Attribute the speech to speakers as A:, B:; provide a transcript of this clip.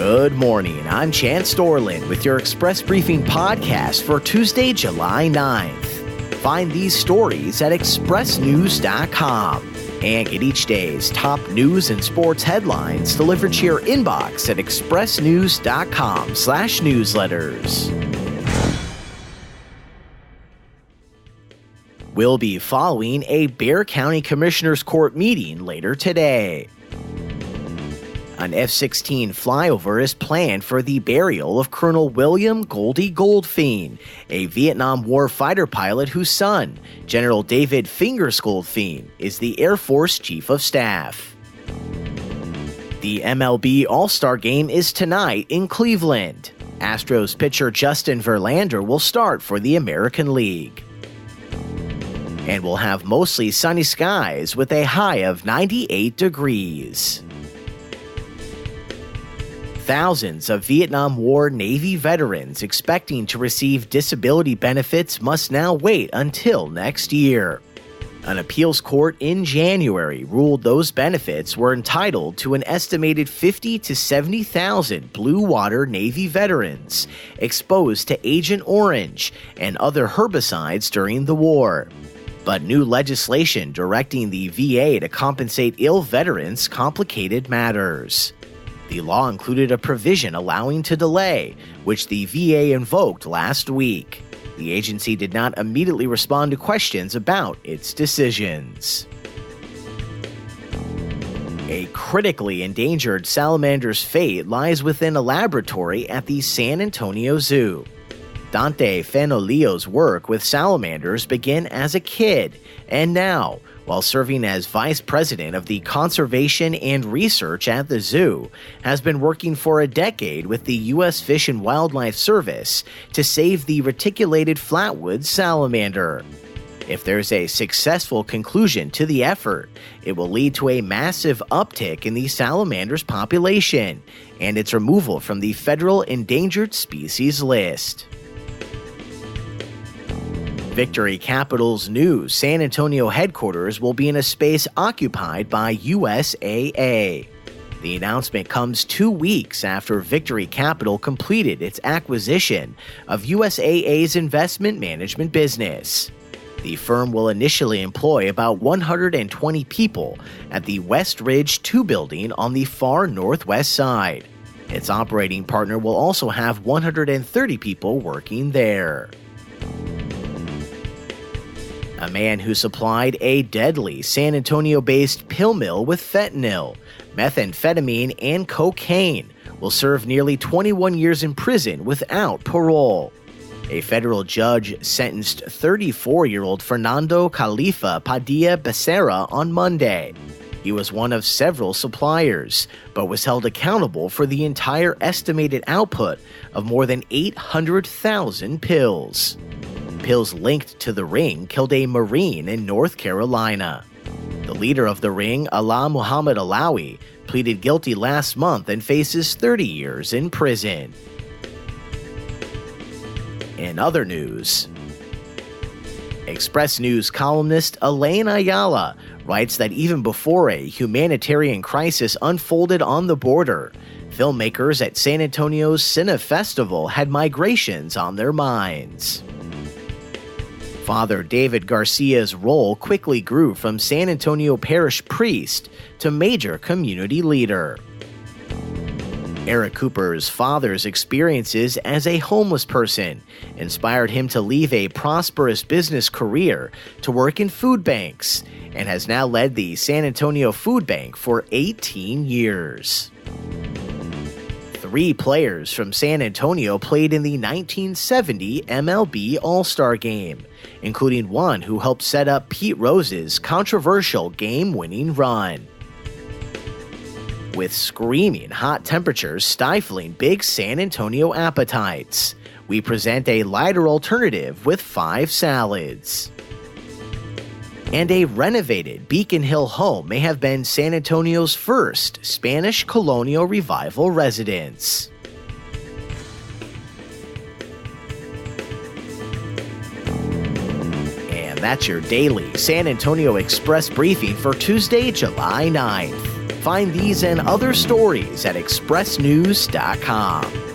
A: Good morning, I'm Chance Dorland with your Express Briefing podcast for Tuesday, July 9th. Find these stories at expressnews.com and get each day's top news and sports headlines delivered to your inbox at expressnews.com/newsletters. We'll be following a Bexar County Commissioners Court meeting later today. An F-16 flyover is planned for the burial of Colonel William Goldie Goldfein, a Vietnam War fighter pilot whose son, General David Fingers Goldfein, is the Air Force Chief of Staff. The MLB All-Star Game is tonight in Cleveland. Astros pitcher Justin Verlander will start for the American League. And we'll have mostly sunny skies with a high of 98 degrees. Thousands of Vietnam War Navy veterans expecting to receive disability benefits must now wait until next year. An appeals court in January ruled those benefits were entitled to an estimated 50,000 to 70,000 Blue Water Navy veterans exposed to Agent Orange and other herbicides during the war. But new legislation directing the VA to compensate ill veterans complicated matters. The law included a provision allowing to delay, which the VA invoked last week. The agency did not immediately respond to questions about its decisions. A critically endangered salamander's fate lies within a laboratory at the San Antonio Zoo. Dante Fenolio's work with salamanders began as a kid, and now, while serving as vice president of the conservation and research at the zoo, has been working for a decade with the U.S. Fish and Wildlife Service to save the reticulated flatwood salamander. If there's a successful conclusion to the effort, it will lead to a massive uptick in the salamander's population and its removal from the federal endangered species list. Victory Capital's new San Antonio headquarters will be in a space occupied by USAA. The announcement comes 2 weeks after Victory Capital completed its acquisition of USAA's investment management business. The firm will initially employ about 120 people at the West Ridge 2 building on the far northwest side. Its operating partner will also have 130 people working there. A man who supplied a deadly San Antonio-based pill mill with fentanyl, methamphetamine, and cocaine will serve nearly 21 years in prison without parole. A federal judge sentenced 34-year-old Fernando Khalifa Padilla Becerra on Monday. He was one of several suppliers, but was held accountable for the entire estimated output of more than 800,000 pills. Pills linked to the ring killed a Marine in North Carolina. The leader of the ring, Alaa Muhammad Alawi, pleaded guilty last month and faces 30 years in prison. In other news, Express News columnist Elaine Ayala writes that even before a humanitarian crisis unfolded on the border, filmmakers at San Antonio's Cine Festival had migrations on their minds. Father David Garcia's role quickly grew from San Antonio parish priest to major community leader. Eric Cooper's father's experiences as a homeless person inspired him to leave a prosperous business career to work in food banks, and has now led the San Antonio Food Bank for 18 years. 3 players from San Antonio played in the 1970 MLB All-Star Game, including one who helped set up Pete Rose's controversial game-winning run. With screaming hot temperatures stifling big San Antonio appetites, we present a lighter alternative with 5 salads. And a renovated Beacon Hill home may have been San Antonio's first Spanish colonial revival residence. And that's your daily San Antonio Express briefing for Tuesday, July 9th. Find these and other stories at expressnews.com.